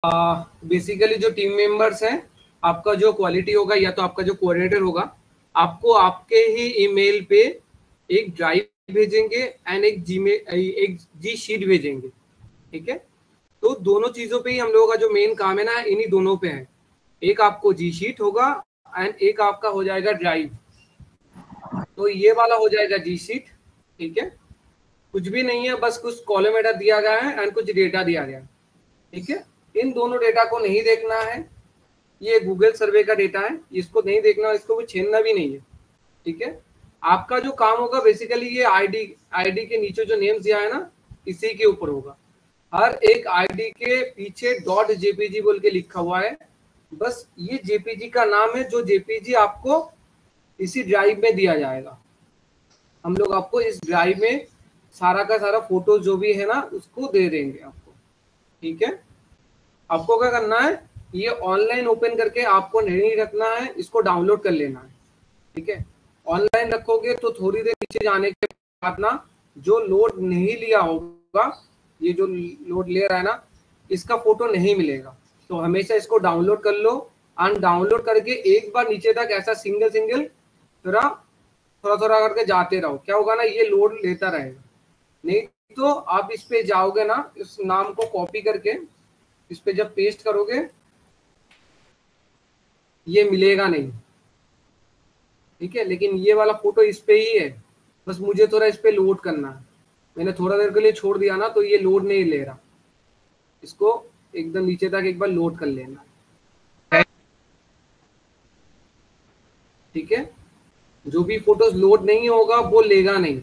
Basically जो team members हैं, आपका जो क्वालिटी होगा या तो आपका जो कोऑर्डिनेटर होगा, आपको आपके ही ईमेल पे एक ड्राइव भेजेंगे एंड एक जी शीट भेजेंगे। ठीक है, तो दोनों चीजों पे ही हम लोगों का जो मेन काम है ना, इन्हीं दोनों पे है। एक आपको जी शीट होगा एंड एक आपका हो जाएगा ड्राइव। तो ये वाला हो जाएगा जी शीट। ठीक है, कुछ भी नहीं है, बस कुछ कॉलम हेडर दिया गया है एंड कुछ डेटा दिया गया है। ठीक है, इन दोनों डेटा को नहीं देखना है, ये गूगल सर्वे का डेटा है, इसको नहीं देखना, इसको भी छेड़ना भी नहीं है। ठीक है, आपका जो काम होगा बेसिकली ये आईडी के नीचे जो नेम्स दिया है ना, इसी के ऊपर होगा। हर एक आईडी के पीछे डॉट जेपीजी बोल के लिखा हुआ है, बस ये जेपीजी का नाम है, जो जेपीजी आपको इसी ड्राइव में दिया जाएगा। हम लोग आपको इस ड्राइव में सारा का सारा फोटो जो भी है ना, उसको दे देंगे आपको। ठीक है, आपको क्या करना है, ये ऑनलाइन ओपन करके आपको नहीं रखना है, इसको डाउनलोड कर लेना है। ठीक है, ऑनलाइन रखोगे तो थोड़ी देर नीचे जाने के बाद ना, जो लोड नहीं लिया होगा, ये जो लोड ले रहा है ना, इसका फोटो नहीं मिलेगा। तो हमेशा इसको डाउनलोड कर लो, डाउनलोड करके एक बार नीचे तक ऐसा सिंगल थोड़ा थोड़ा करके जाते रहो। क्या होगा ना, ये लोड लेता रहेगा। नहीं तो आप इस पे जाओगे ना, इस नाम को कॉपी करके इस पे जब पेस्ट करोगे, ये मिलेगा नहीं। ठीक है, लेकिन ये वाला फोटो इस पे ही है, बस मुझे थोड़ा इस पे लोड करना है। मैंने थोड़ा देर के लिए छोड़ दिया ना, तो ये लोड नहीं ले रहा, इसको एकदम नीचे तक एक बार लोड कर लेना है। ठीक है, जो भी फोटोज लोड नहीं होगा वो लेगा नहीं।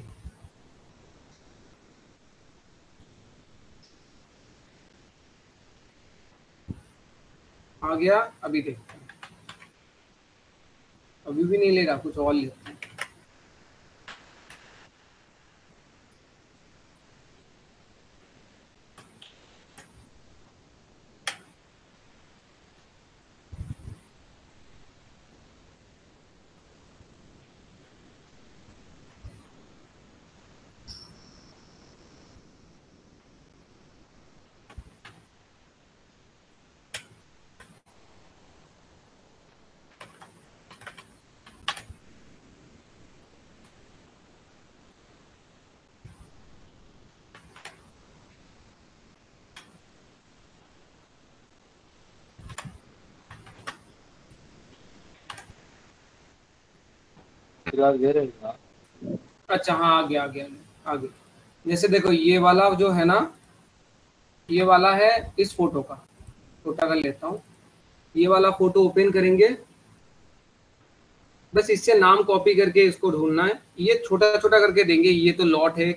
आ गया, अभी देखते हैं, अभी भी नहीं ले रहा, कुछ और लेते हैं। अच्छा हाँ, आ गया। जैसे देखो, ये वाला जो है ना, ये वाला है इस फोटो का, छोटा कर लेता हूँ। ये वाला फोटो ओपन करेंगे, बस इससे नाम कॉपी करके इसको ढूंढना है। ये छोटा छोटा करके देंगे, ये तो लॉट है।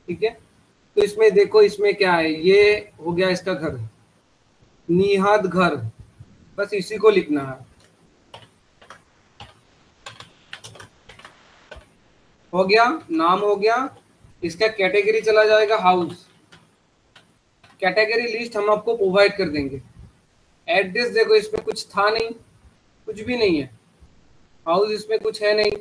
ठीक है, तो इसमें देखो, इसमें क्या है, ये हो गया इसका घर, निहद घर, बस इसी को लिखना है। हो गया, नाम हो गया, इसका कैटेगरी चला जाएगा हाउस। कैटेगरी लिस्ट हम आपको प्रोवाइड कर देंगे। एड्रेस देखो, इसमें कुछ था नहीं, कुछ भी नहीं है। हाउस इसमें कुछ है नहीं,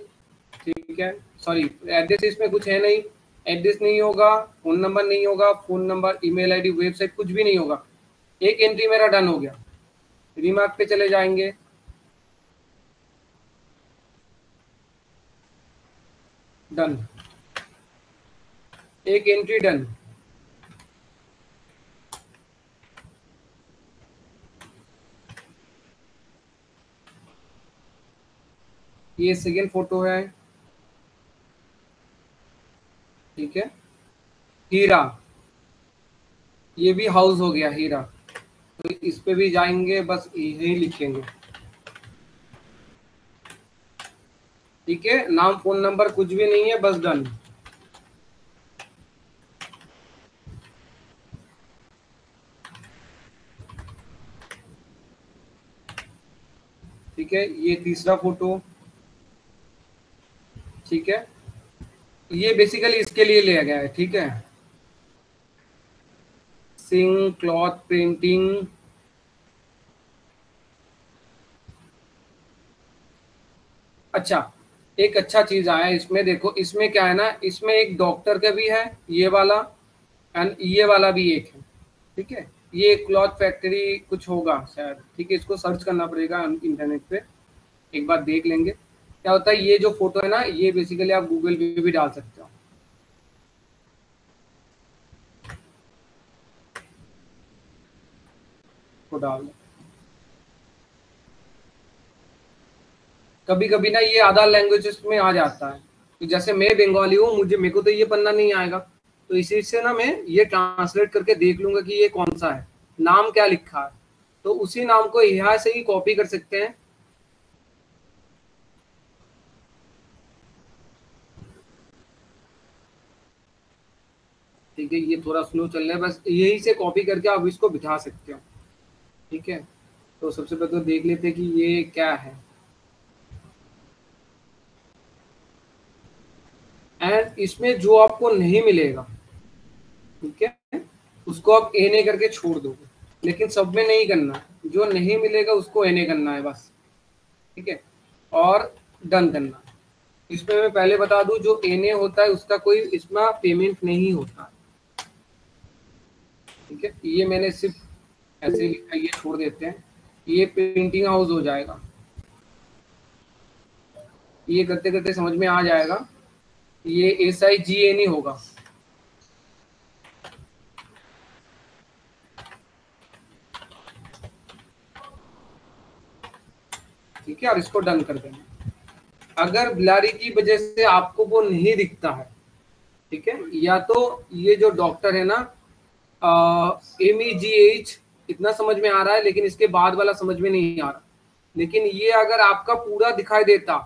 ठीक है, सॉरी, एड्रेस इसमें कुछ है नहीं, एड्रेस नहीं होगा, फोन नंबर नहीं होगा, phone number, email ID, website कुछ भी नहीं होगा। एक एंट्री मेरा डन हो गया। रिमार्क पे चले जाएंगे, डन, एक एंट्री डन। ये सेकेंड फोटो है। ठीक है, हीरा, ये भी हाउस हो गया हीरा, तो इस पे भी जाएंगे, बस यही लिखेंगे। ठीक है, नाम फोन नंबर कुछ भी नहीं है, बस डन। ठीक है, ये तीसरा फोटो। ठीक है, ये बेसिकली इसके लिए लिया गया है। ठीक है, सिंग क्लॉथ प्रिंटिंग। अच्छा, एक अच्छा चीज आया इसमें, देखो इसमें क्या है ना, इसमें एक डॉक्टर का भी है ये वाला, एंड ये वाला भी एक है। ठीक है, ये क्लॉथ फैक्ट्री कुछ होगा शायद, ठीक है, इसको सर्च करना पड़ेगा इंटरनेट पे, एक बार देख लेंगे क्या होता है। ये जो फोटो है ना, ये बेसिकली आप गूगल पे भी डाल सकते हो, को डाल दो। कभी कभी ना ये अदर लैंग्वेजेस में आ जाता है, तो जैसे मैं बंगाली हूँ, मेरे को तो ये पढ़ना नहीं आएगा, तो इसी से ना मैं ये ट्रांसलेट करके देख लूंगा कि ये कौन सा है, नाम क्या लिखा है, तो उसी नाम को यहाँ से ही कॉपी कर सकते हैं। ठीक है, ये थोड़ा स्लो चल रहा है, बस यही से कॉपी करके आप इसको बिठा सकते हो। ठीक है, तो सबसे पहले तो देख लेते हैं कि ये क्या है, एंड इसमें जो आपको नहीं मिलेगा, ठीक है, उसको आप एने करके छोड़ दोगे, लेकिन सब में नहीं करना है, जो नहीं मिलेगा उसको एने करना है बस। ठीक है, और डन करना। इसमें मैं पहले बता दूं, जो एने होता है उसका कोई इसमें पेमेंट नहीं होता। ठीक है, ये मैंने सिर्फ ऐसे लिखा, ये छोड़ देते हैं, ये प्रिंटिंग हाउस हो जाएगा। ये करते करते समझ में आ जाएगा, ये SIGNE होगा। ठीक है, और इसको डन कर देना। अगर ब्लरी की वजह से आपको वो नहीं दिखता है, ठीक है, या तो ये जो डॉक्टर है ना, MEGH, इतना समझ में आ रहा है, लेकिन इसके बाद वाला समझ में नहीं आ रहा। लेकिन ये अगर आपका पूरा दिखाई देता,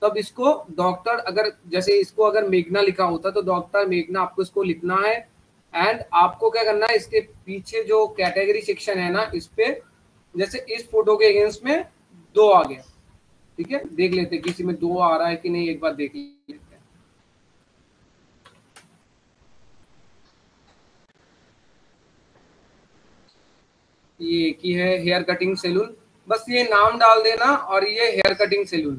तब इसको डॉक्टर, अगर जैसे इसको अगर मेघना लिखा होता तो डॉक्टर मेघना आपको इसको लिखना है, एंड आपको क्या करना है, इसके पीछे जो कैटेगरी सेक्शन है ना, इस पे जैसे इस फोटो के अगेंस्ट में 2 आ गया। ठीक है, देख लेते हैं किसी में 2 आ रहा है कि नहीं, एक बार देख लेते हैं। ये एक ही है, हेयर कटिंग सैलून, बस ये नाम डाल देना, और ये हेयर कटिंग सैलून।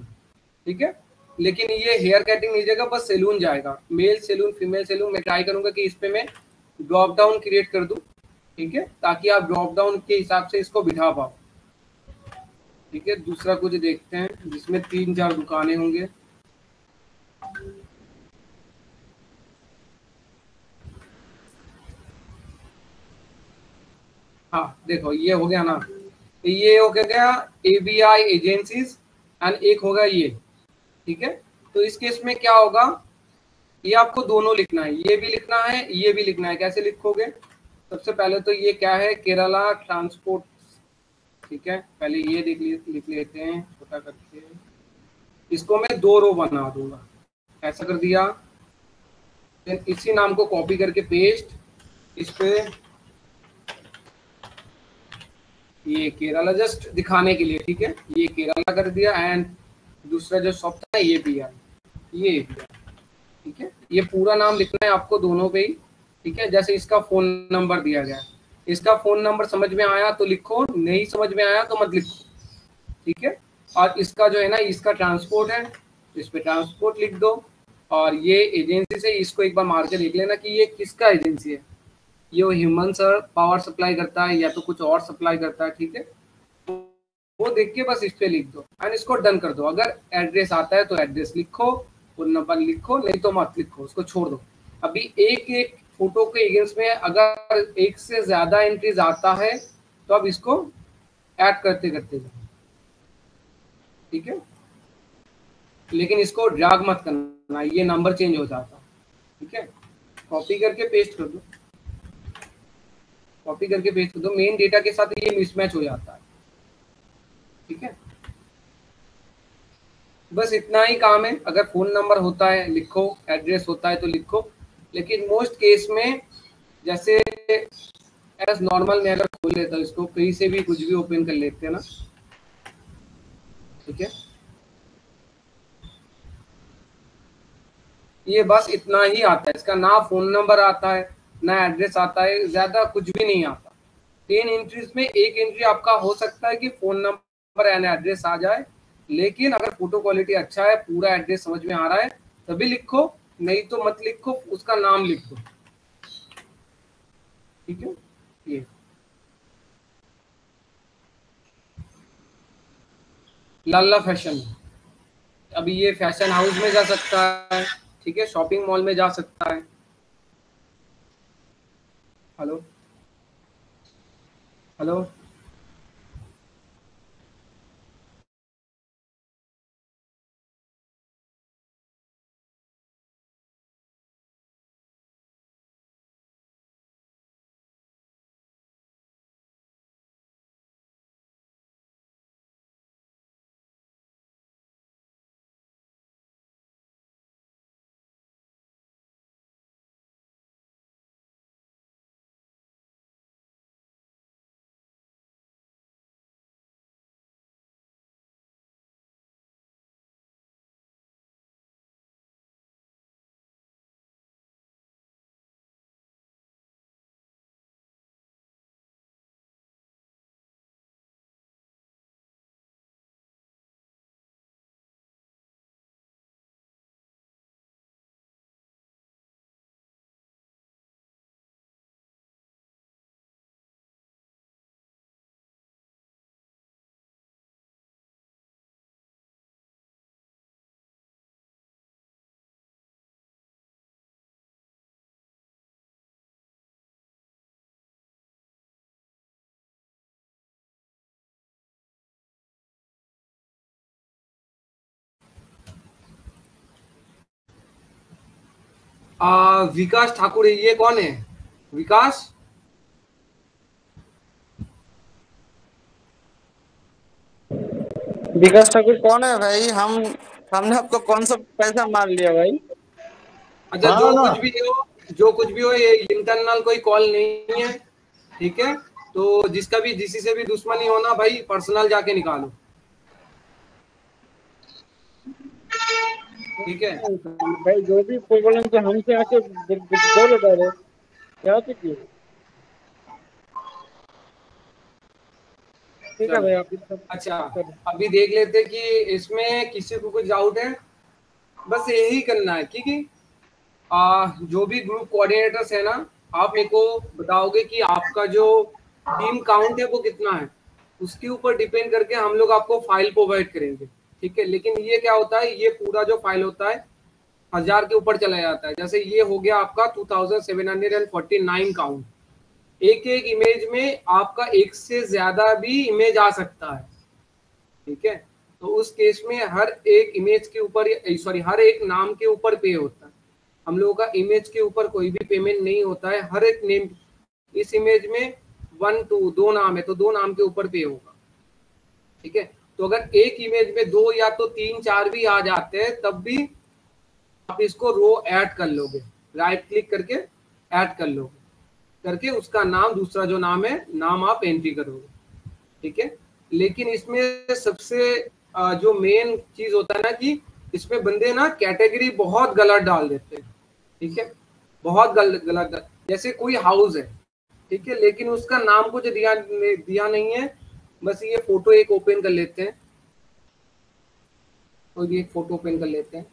ठीक है, लेकिन ये हेयर कटिंग नहीं जाएगा, बस सैलून जाएगा, मेल सैलून फीमेल सैलून। मैं ट्राई करूंगा कि इस पे मैं ड्रॉप डाउन क्रिएट कर दूं, ठीक है, ताकि आप ड्रॉप डाउन के हिसाब से इसको बिठा पाओ। ठीक है, दूसरा कुछ देखते हैं जिसमें 3-4 दुकानें होंगे। हाँ देखो, ये हो गया ना, ये हो गया ABI एजेंसीज, एंड एक होगा ये। ठीक है, तो इस केस में क्या होगा, ये आपको दोनों लिखना है, ये भी लिखना है, ये भी लिखना है। कैसे लिखोगे, सबसे पहले तो ये क्या है, केरला ट्रांसपोर्ट। ठीक है, पहले ये लिख लेते हैं छोटा करके, इसको मैं 2 रो बना दूंगा, ऐसा कर दिया। फिर इसी नाम को कॉपी करके पेस्ट इस पे, ये केरला जस्ट दिखाने के लिए। ठीक है, ये केरला कर दिया, एंड दूसरा जो शॉप था ये भी है, ये भी है। ठीक है, ये पूरा नाम लिखना है आपको दोनों पे ही। ठीक है, जैसे इसका फोन नंबर दिया गया है, इसका फोन नंबर समझ में आया तो लिखो, नहीं समझ में आया तो मत लिखो। ठीक है, और इसका जो है ना, इसका ट्रांसपोर्ट है, इस पे ट्रांसपोर्ट लिख दो। और ये एजेंसी से इसको एक बार मार के देख लेना कि ये किसका एजेंसी है, ये वो ह्यूमन सर पावर सप्लाई करता है या तो कुछ और सप्लाई करता है। ठीक है, वो देख के बस इस पे लिख दो, एंड इसको डन कर दो। अगर एड्रेस आता है तो एड्रेस लिखो, फोन नंबर लिखो, नहीं तो मत लिखो, उसको छोड़ दो। अभी एक एक फोटो के अगेंस्ट में अगर एक से ज्यादा एंट्रीज आता है, तो अब इसको ऐड करते करते जाओ। ठीक है, लेकिन इसको ड्रैग मत करना, ये नंबर चेंज हो जाता। ठीक है, कॉपी करके पेस्ट कर दो, कॉपी करके पेस्ट कर दो, मेन डेटा के साथ ये मिसमैच हो जाता है। ठीक है, बस इतना ही काम है। अगर फोन नंबर होता है लिखो, एड्रेस होता है तो लिखो, लेकिन मोस्ट केस में जैसे एज नॉर्मल मैं अगर खोल लेता हूँ इसको, कहीं से भी कुछ भी ओपन कर लेते हैं ना। ठीक है, ये बस इतना ही आता है, इसका ना फोन नंबर आता है ना एड्रेस आता है, ज्यादा कुछ भी नहीं आता। 10 एंट्रीज में एक एंट्री आपका हो सकता है कि फोन नंबर एंड एड्रेस आ जाए, लेकिन अगर फोटो क्वालिटी अच्छा है, पूरा एड्रेस समझ में आ रहा है, तभी लिखो, नहीं तो मत लिखो, उसका नाम लिख दो। ठीक है, ये लाला फैशन। अभी ये फैशन हाउस में जा सकता है, ठीक है, शॉपिंग मॉल में जा सकता है। Hello hello. विकास ठाकुर, ये कौन है? विकास? विकास ठाकुर कौन है भाई? हमने आपको कौन सा पैसा मार लिया भाई? अच्छा, हाँ जो ना। कुछ भी हो, जो कुछ भी हो, ये इंटरनल कोई कॉल नहीं है, ठीक है। तो जिसका भी जिसी से भी दुश्मनी हो ना भाई, पर्सनल जाके निकालो, ठीक है। भाई जो भी प्रॉब्लम तो हमसे आके बोलो डायरेक्ट। क्या चाहिए? ठीक है चलो, भाई, आप इसका अच्छा, करो। अभी देख लेते कि इसमें किसी को कुछ डाउट है। बस यही करना है, क्योंकि जो भी ग्रुप कोऑर्डिनेटर्स है ना, आप मेरे को बताओगे कि आपका जो टीम काउंट है वो कितना है। उसके ऊपर डिपेंड करके हम लोग आपको फाइल प्रोवाइड करेंगे, ठीक है। लेकिन ये क्या होता है, ये पूरा जो फाइल होता है 1000 के ऊपर चला जाता है। जैसे ये हो गया आपका 2749 काउंट। एक एक इमेज में आपका एक से ज्यादा भी इमेज आ सकता है, ठीक है। तो उस केस में हर एक इमेज के ऊपर, सॉरी, हर एक नाम के ऊपर पे होता है। हम लोगों का इमेज के ऊपर कोई भी पेमेंट नहीं होता है। हर एक नेम, इस इमेज में 1 2 दो नाम है तो दो नाम के ऊपर पे होगा, ठीक है। तो अगर एक इमेज में दो या तो तीन चार भी आ जाते हैं, तब भी आप इसको रो ऐड कर लोगे, राइट क्लिक करके ऐड कर लोगे, करके उसका नाम, दूसरा जो नाम है, नाम आप एंट्री करोगे, ठीक है। लेकिन इसमें सबसे जो मेन चीज होता है ना, कि इसमें बंदे ना कैटेगरी बहुत गलत डाल देते हैं, ठीक है। बहुत गलत, जैसे कोई हाउस है, ठीक है, लेकिन उसका नाम कुछ दिया नहीं है। बस ये फोटो एक ओपन कर लेते हैं, और ये फोटो ओपन कर लेते हैं,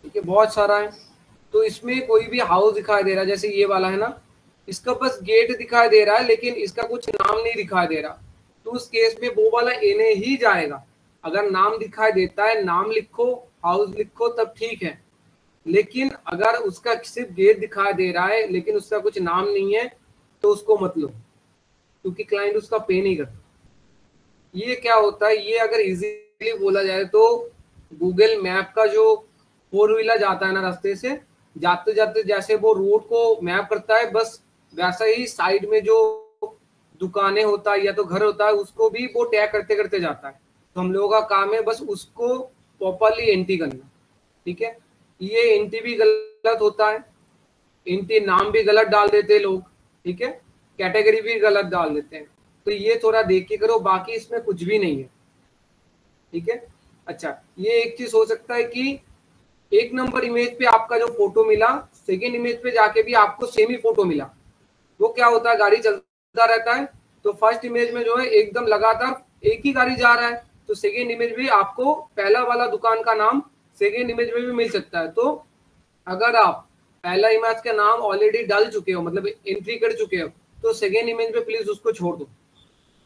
ठीक है, बहुत सारा है। तो इसमें कोई भी हाउस दिखाई दे रहा है, जैसे ये वाला है ना, इसका बस गेट दिखाई दे रहा है, लेकिन इसका कुछ नाम नहीं दिखाई दे रहा। तो उस केस में वो वाला एने ही जाएगा। अगर नाम दिखाई देता है, नाम लिखो, हाउस लिखो, तब ठीक है। लेकिन अगर उसका सिर्फ गेट दिखाई दे रहा है, लेकिन उसका कुछ नाम नहीं है, तो उसको मत लो, क्योंकि क्लाइंट उसका पे नहीं करता। ये क्या होता है, ये अगर इजीली बोला जाए तो गूगल मैप का जो फोर व्हीलर जाता है ना रास्ते से, जाते जाते जैसे वो रोड को मैप करता है, बस वैसा ही साइड में जो दुकानें होता है या तो घर होता है, उसको भी वो टैग करते करते जाता है। तो हम लोगों का काम है बस उसको प्रॉपरली एंट्री करना, ठीक है। ये एंट्री भी गलत होता है, इनके नाम भी गलत डाल देते हैं लोग, ठीक है, कैटेगरी भी गलत डाल देते हैं। तो ये थोड़ा देख के करो, बाकी इसमें कुछ भी नहीं है, ठीक है। अच्छा, ये एक चीज हो सकता है कि एक नंबर इमेज पे आपका जो फोटो मिला, सेकेंड इमेज पे जाके भी आपको सेम ही फोटो मिला। वो क्या होता है, गाड़ी चलता रहता है, तो फर्स्ट इमेज में जो है एकदम लगातार एक ही गाड़ी जा रहा है, तो सेकेंड इमेज भी आपको पहला वाला दुकान का नाम सेकेंड इमेज में भी मिल सकता है। तो अगर आप पहला इमेज का नाम ऑलरेडी डाल चुके हो, मतलब एंट्री कर चुके हो, तो सेकेंड इमेज में प्लीज उसको छोड़ दो,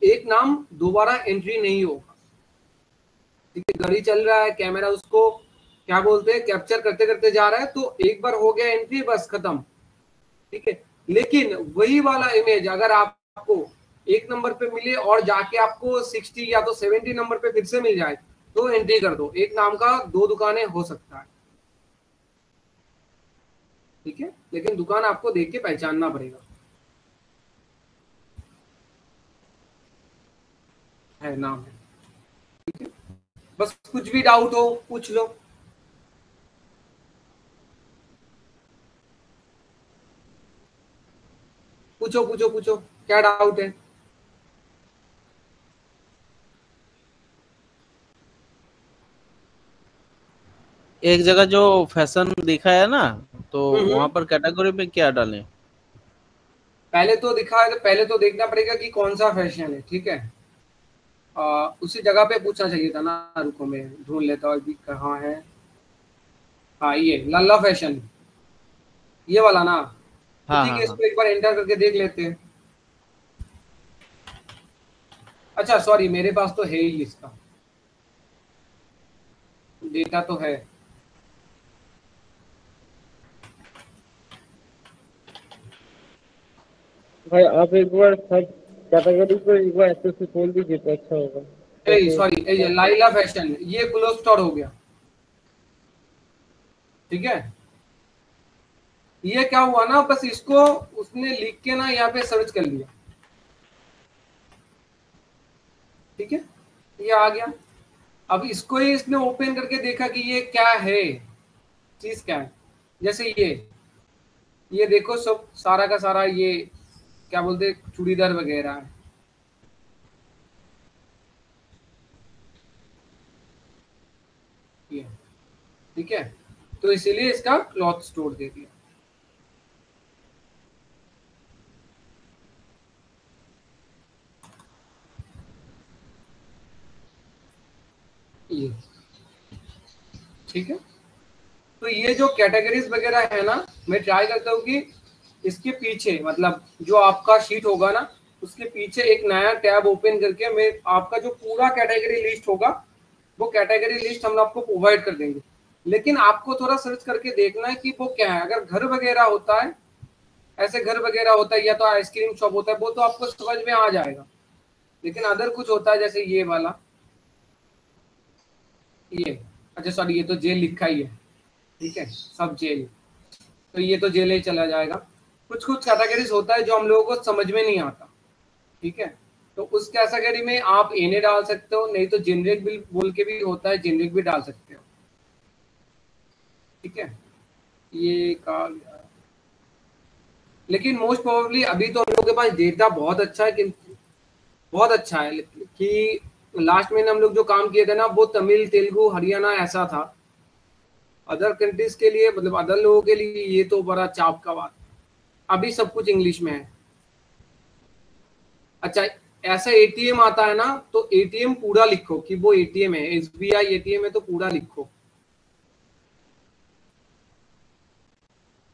एक नाम दोबारा एंट्री नहीं होगा। ठीक है, घड़ी चल रहा है, कैमरा उसको क्या बोलते हैं कैप्चर करते करते जा रहा है, तो एक बार हो गया एंट्री, बस खत्म। ठीक है, लेकिन वही वाला इमेज अगर आपको एक नंबर पे मिले और जाके आपको 60 या तो 70 नंबर पे फिर से मिल जाए, तो एंट्री कर दो। एक नाम का दो दुकानें हो सकता है। ठीक है, लेकिन दुकान आपको देख के पहचानना पड़ेगा। है नाम है। ठीक है, बस कुछ भी डाउट हो पूछ लो। पूछो पूछो पूछो, क्या डाउट है? एक जगह जो फैशन दिखा है ना, तो वहां हम्म। पर कैटेगरी में क्या डालें? पहले तो दिखा है तो पहले तो देखना पड़ेगा कि कौन सा फैशन है। ठीक है, उसी जगह पे पूछना चाहिए था ना। रुको मैं ढूंढ लेता हूँ अभी कहाँ है। हाँ, ये लल्ला फैशन, ये वाला ना। तो हाँ ठीक हाँ है, हाँ। इसको एक बार एंटर करके देख लेते हैं। अच्छा सॉरी, मेरे पास तो है ही इसका डेटा तो है। भाई आप एक बार सब कैटेगरी को एक बार अच्छे से खोल दीजिए तो अच्छा होगा। जैसे सॉरी, ये लाइला फैशन, ये क्लोज स्टोर हो गया। ठीक है, ये क्या हुआ ना, बस इसको उसने लिख के ना यहाँ पे सर्च कर लिया। ठीक है, ये आ गया। अब इसको ही इसने ओपन करके देखा कि ये क्या है, चीज क्या है। जैसे ये देखो, सब सारा का सारा ये क्या बोलते हैं, चूड़ीदार वगैरह है। ये ठीक है, तो इसीलिए इसका क्लॉथ स्टोर दे दिया। ये ठीक है, तो ये जो कैटेगरीज वगैरह है ना, मैं ट्राई करता हूँ कि इसके पीछे मतलब जो आपका शीट होगा ना, उसके पीछे एक नया टैब ओपन करके मैं आपका जो पूरा कैटेगरी लिस्ट होगा, वो कैटेगरी लिस्ट हम आपको प्रोवाइड कर देंगे। लेकिन आपको थोड़ा सर्च करके देखना है कि वो क्या है। अगर घर वगैरह होता है, ऐसे घर वगैरह होता है, या तो आइसक्रीम शॉप होता है, वो तो आपको समझ में आ जाएगा। लेकिन अदर कुछ होता है जैसे ये वाला, ये अच्छा सॉरी, ये तो जेल लिखा ही है। ठीक है, सब जेल, तो ये तो जेल ही चला जाएगा। कुछ कुछ कैटेगरीज होता है जो हम लोगों को समझ में नहीं आता। ठीक है, तो उस कैटेगरी में आप एने डाल सकते हो, नहीं तो जेनरिक बिल बोल के भी होता है, जेनरिक भी डाल सकते हो। ठीक है, ये कहा गया। लेकिन मोस्ट प्रोबेबली अभी तो हम लोग के पास डेटा बहुत अच्छा है, कि बहुत अच्छा है कि लास्ट में हम लोग जो काम किए थे ना, वो तमिल तेलुगु हरियाणा ऐसा था। अदर कंट्रीज के लिए मतलब अदर लोगों के लिए ये तो बड़ा चाप का बात। अभी सब कुछ इंग्लिश में है। अच्छा, ऐसा एटीएम आता है ना, तो एटीएम पूरा लिखो कि वो एटीएम है, एसबीआई एटीएम है, तो पूरा लिखो।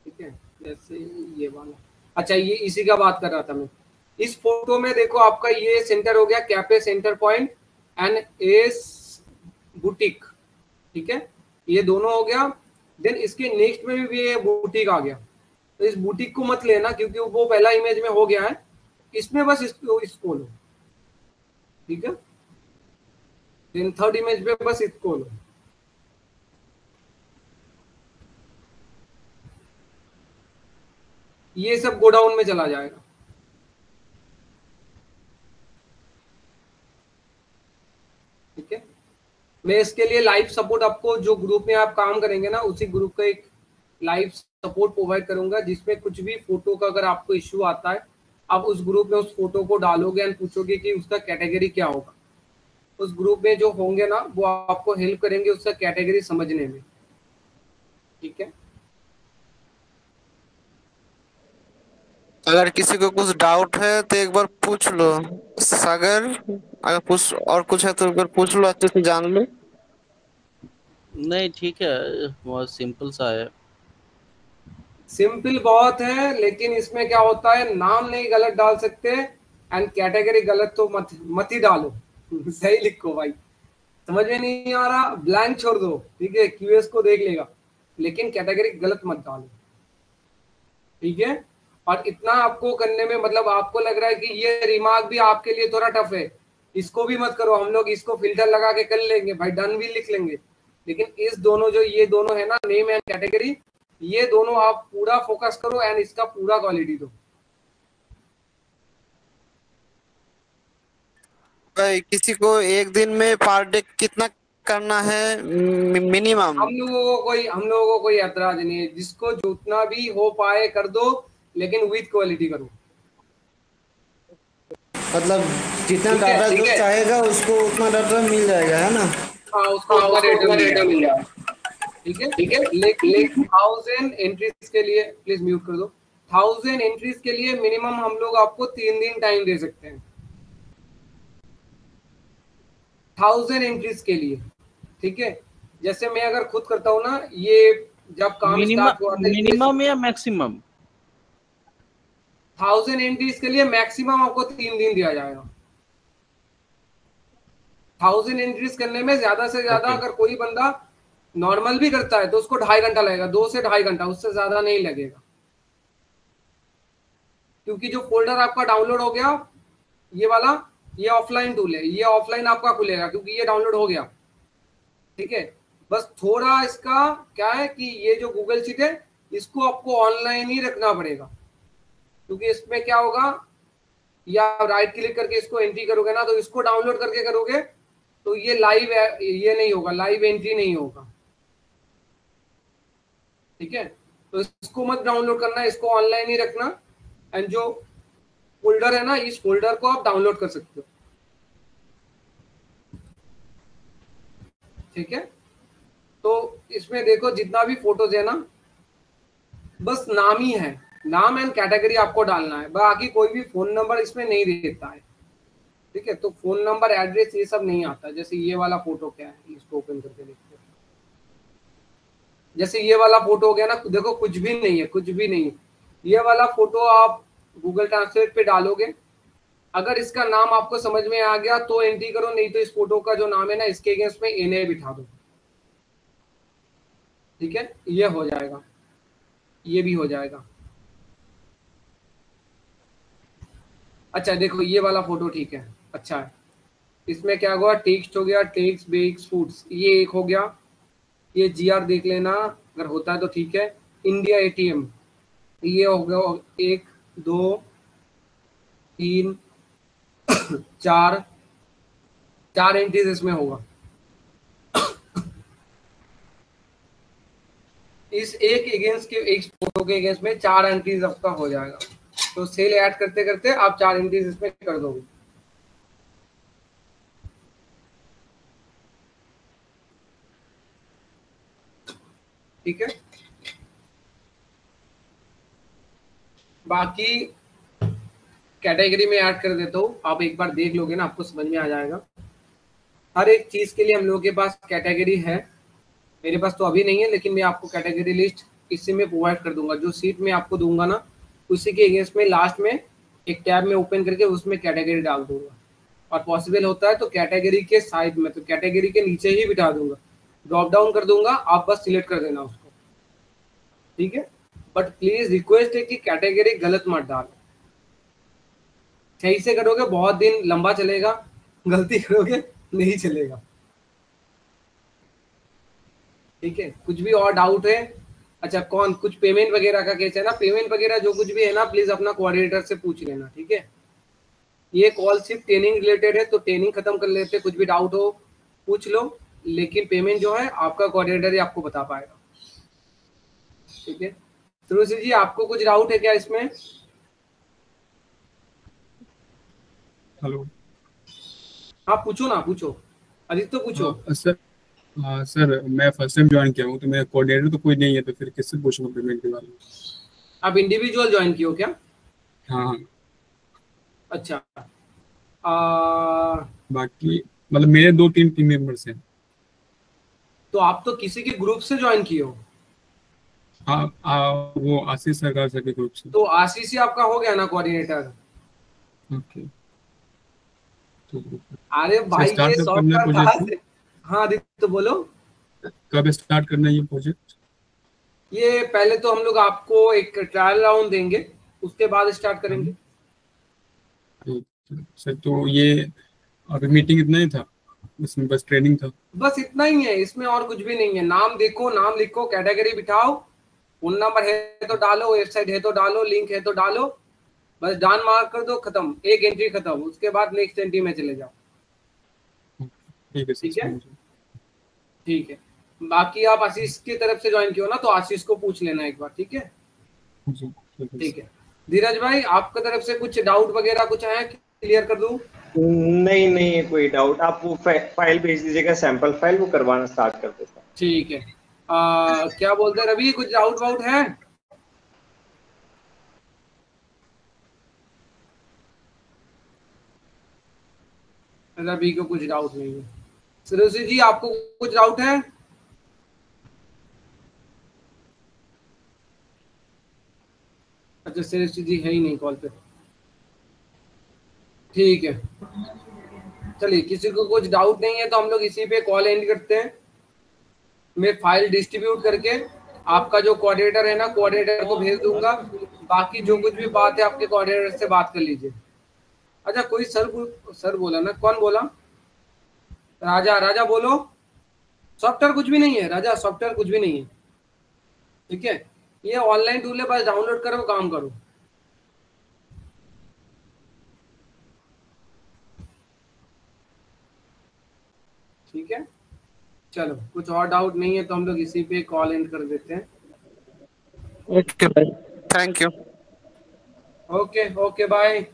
ठीक है, जैसे ये वाला। अच्छा, ये इसी का बात कर रहा था मैं। इस फोटो में देखो, आपका ये सेंटर हो गया cafe centre point and S boutique. ठीक है, ये दोनों हो गया। देन इसके नेक्स्ट में भी ये बुटीक आ गया। तो इस बुटीक को मत लेना क्योंकि वो पहला इमेज में हो गया है। इसमें बस इसको लो। ठीक है, देन थर्ड इमेज पे बस इसको लो। ये सब गोडाउन में चला जाएगा। ठीक है, मैं इसके लिए लाइव सपोर्ट आपको, जो ग्रुप में आप काम करेंगे ना, उसी ग्रुप का एक लाइव सपोर्ट प्रोवाइड करूंगा, जिसमें कुछ भी फोटो का अगर आपको इश्यू आता है, आप उस ग्रुप में उस फोटो को डालोगे एंड पूछोगे कि उसका कैटेगरी क्या होगा। उस ग्रुप में जो होंगे ना, वो आपको हेल्प करेंगे उसका कैटेगरी समझने में। ठीक है, अगर किसी को कुछ डाउट है तो एक बार पूछ लो सागर। अगर कुछ और कुछ है तो एक बार पूछ लो, अच्छे से जान लो। नहीं ठीक है, बहुत सिंपल सा है। सिंपल बहुत है, लेकिन इसमें क्या होता है, नाम नहीं गलत डाल सकते, एंड कैटेगरी गलत तो मत ही डालो सही लिखो भाई, समझ में नहीं आ रहा ब्लैंक छोड़ दो, ठीक है, क्यूएस को देख लेगा, लेकिन कैटेगरी गलत मत डालो, ठीक है। और इतना आपको करने में मतलब आपको लग रहा है कि ये रिमार्क भी आपके लिए थोड़ा टफ है, इसको भी मत करो, हम लोग इसको फिल्टर लगा के कर लेंगे भाई, डन भी लिख लेंगे, लेकिन इस दोनों जो ये दोनों है ना, नेम एंड कैटेगरी, ये दोनों आप पूरा फोकस करो एंड इसका पूरा क्वालिटी दो। भाई किसी को एक दिन में पर डे कितना करना है मिनिमम? हम लोगों को कोई ऐतराज नहीं है, जिसको जितना भी हो पाए कर दो, लेकिन विद क्वालिटी करो। मतलब जितना डाटा जो चाहेगा उसको उतना डाटा मिल जाएगा, है ना? हाँ, उसको डेटा मिल जाएगा, ठीक है, ठीक है। लेकिन 1000 एंट्रीज के लिए प्लीज म्यूट कर दो, 1000 एंट्रीज के लिए मिनिमम हम लोग आपको 3 दिन टाइम दे सकते हैं, 1000 एंट्रीज के लिए, ठीक है। जैसे मैं अगर खुद करता हूँ ना, ये जब काम स्टार्ट हुआ था, मिनिमम या मैक्सिमम? 1000 एंट्रीज के लिए मैक्सिमम आपको 3 दिन दिया जाएगा। 1000 एंट्रीज करने में ज्यादा से ज्यादा अगर कोई बंदा नॉर्मल भी करता है तो उसको 2.5 घंटा लगेगा, 2 से 2.5 घंटा, उससे ज्यादा नहीं लगेगा, क्योंकि जो फोल्डर आपका डाउनलोड हो गया ये वाला, ये ऑफलाइन टूल है, ये ऑफलाइन आपका खुलेगा क्योंकि ये डाउनलोड हो गया, ठीक है। बस थोड़ा इसका क्या है कि ये जो गूगल शीट है इसको आपको ऑनलाइन ही रखना पड़ेगा, क्योंकि इसमें क्या होगा, या राइट क्लिक करके इसको एंट्री करोगे ना, तो इसको डाउनलोड करके करोगे तो ये लाइव ये नहीं होगा, लाइव एंट्री नहीं होगा, ठीक है। तो इसको मत डाउनलोड करना, इसको ऑनलाइन ही रखना, एंड जो फोल्डर है ना, इस फोल्डर को आप डाउनलोड कर सकते हो, ठीक है। तो इसमें देखो जितना भी फोटोज है ना, बस नाम ही है, नाम एंड कैटेगरी आपको डालना है, बाकी कोई भी फोन नंबर इसमें नहीं देता है, ठीक है। तो फोन नंबर, एड्रेस ये सब नहीं आता। जैसे ये वाला फोटो क्या है, इसको ओपन करके देखते हैं। जैसे ये वाला फोटो हो गया ना, देखो कुछ भी नहीं है, कुछ भी नहीं है। ये वाला फोटो आप गूगल ट्रांसलेट पे डालोगे, अगर इसका नाम आपको समझ में आ गया तो एंट्री करो, नहीं तो इस फोटो का जो नाम है ना, इसके अगेंस्ट में एनए बिठा दो, ठीक है। ये हो जाएगा, ये भी हो जाएगा। अच्छा देखो ये वाला फोटो ठीक है, अच्छा है। इसमें क्या हुआ, टेक्स्ट हो गया, टेक्स्ट बेक्स फूड्स, ये एक हो गया। ये जीआर देख लेना, अगर होता है तो ठीक है। इंडिया एटीएम, ये हो गया 1 2 3 4 एंट्रीज इसमें होगा। इस एक अगेंस्ट के, एक फोटो के अगेंस्ट में 4 एंट्रीज आपका हो जाएगा। तो सेल ऐड करते करते आप 4 एंट्रीज इसमें कर दोगे, ठीक है। बाकी कैटेगरी में ऐड कर देता हूँ, आप एक बार देख लोगे ना, आपको समझ में आ जाएगा। हर एक चीज के लिए हम लोगों के पास कैटेगरी है, मेरे पास तो अभी नहीं है, लेकिन मैं आपको कैटेगरी लिस्ट इसी में प्रोवाइड कर दूंगा। जो सीट में आपको दूंगा ना, उसी के अगेंस्ट में लास्ट में एक टैब में ओपन करके उसमें कैटेगरी डाल दूंगा, और पॉसिबल होता है तो कैटेगरी के साइड में, तो कैटेगरी के नीचे ही बिठा दूंगा, ड्रॉप डाउन कर दूंगा, आप बस सिलेक्ट कर देना उसको, ठीक है। बट प्लीज रिक्वेस्ट है कि कैटेगरी गलत मत डालो, सही से करोगे बहुत दिन लंबा चलेगा, गलती करोगे नहीं चलेगा, ठीक है। कुछ भी और डाउट है, अच्छा कौन कुछ पेमेंट वगैरह का केस है ना, पेमेंट वगैरह जो कुछ भी है ना, प्लीज अपना कोऑर्डिनेटर से पूछ लेना, ठीक है। ये कॉल सिर्फ ट्रेनिंग रिलेटेड है, तो ट्रेनिंग खत्म कर लेते, कुछ भी डाउट हो पूछ लो, लेकिन पेमेंट जो है आपका कोऑर्डिनेटर ही आपको बता पाएगा, ठीक है। सुरुचि जी आपको कुछ डाउट है क्या इसमें? हेलो, हाँ पूछो ना, पूछो आदित्य, पूछो। सर मैं फर्स्ट टाइम ज्वाइन किया हूँ, तो मेरा कोऑर्डिनेटर तो कोई नहीं है, तो फिर किससे पूछूंगा पेमेंट के बारे में? आप इंडिविजुअल ज्वाइन किए हो क्या? हाँ। अच्छा, बाकी मतलब मेरे 2-3 टीम मेंबर्स हैं। तो आप तो किसी के ग्रुप से ज्वाइन किए हो? हाँ, वो आशीष सरकार सर के ग्रुप से। तो आशीष ही आपका हो गया ना कोऑर्डिनेटर? ओके। तो अरे भाई स्टार्ट ये कब करना है सॉफ्टवेयर कहाँ प्रोजेक्ट? से? हाँ आदित्य तो बोलो। कब स्टार्ट करना है ये प्रोजेक्ट? ये पहले तो हम लोग आपको एक ट्रायल राउंड देंगे, उसके बाद स्टार्ट करेंगे। सर तो ये अभी मीटिंग इतना ही था, इसमें बस ट्रेनिंग था? बस इतना ही है, इसमें और कुछ भी नहीं है। नाम देखो, नाम लिखो, कैटेगरी बिठाओ, फोन नंबर है तो डालो, वेबसाइट है तो डालो, लिंक है तो डालो, बस डान मार्क कर दो, खत्म, एक एंट्री खत्म। उसके बाद नेक्स्ट एंट्री में चले जाओ। ठीक है सर, ठीक है, समझ गया। ठीक है। बाकी आप आशीष की तरफ से ज्वाइन किया ना, तो आशीष को पूछ लेना एक बार, ठीक है? जी ठीक है ठीक है। धीरज भाई आपकी तरफ से कुछ डाउट वगैरह कुछ है, क्लियर कर दूं? नहीं नहीं कोई डाउट, आप वो फाइल भेज दीजिएगा, सैंपल फाइल, वो करवाना स्टार्ट कर देता हूँ। ठीक है। क्या बोलते हैं रवि, कुछ डाउट वाउट है? रवि को कुछ डाउट नहीं है। सुरेश जी आपको कुछ डाउट है? अच्छा सुरेश जी है ही नहीं कॉल पे। ठीक है, चलिए, किसी को कुछ डाउट नहीं है तो हम लोग इसी पे कॉल एंड करते हैं। मैं फाइल डिस्ट्रीब्यूट करके आपका जो कोऑर्डिनेटर है ना, कोऑर्डिनेटर को भेज दूंगा। बाकी जो कुछ भी बात है आपके कोऑर्डिनेटर से बात कर लीजिए। अच्छा कोई सर बोला ना, कौन बोला? राजा, राजा बोलो। सॉफ्टवेयर कुछ भी नहीं है राजा, सॉफ्टवेयर कुछ भी नहीं है। ठीक है, ये ऑनलाइन टूल है, बस डाउनलोड करो, काम करो। ठीक है, चलो, कुछ और डाउट नहीं है तो हम लोग इसी पे कॉल एंड कर देते हैं। ओके भाई, thank you. Okay okay bye.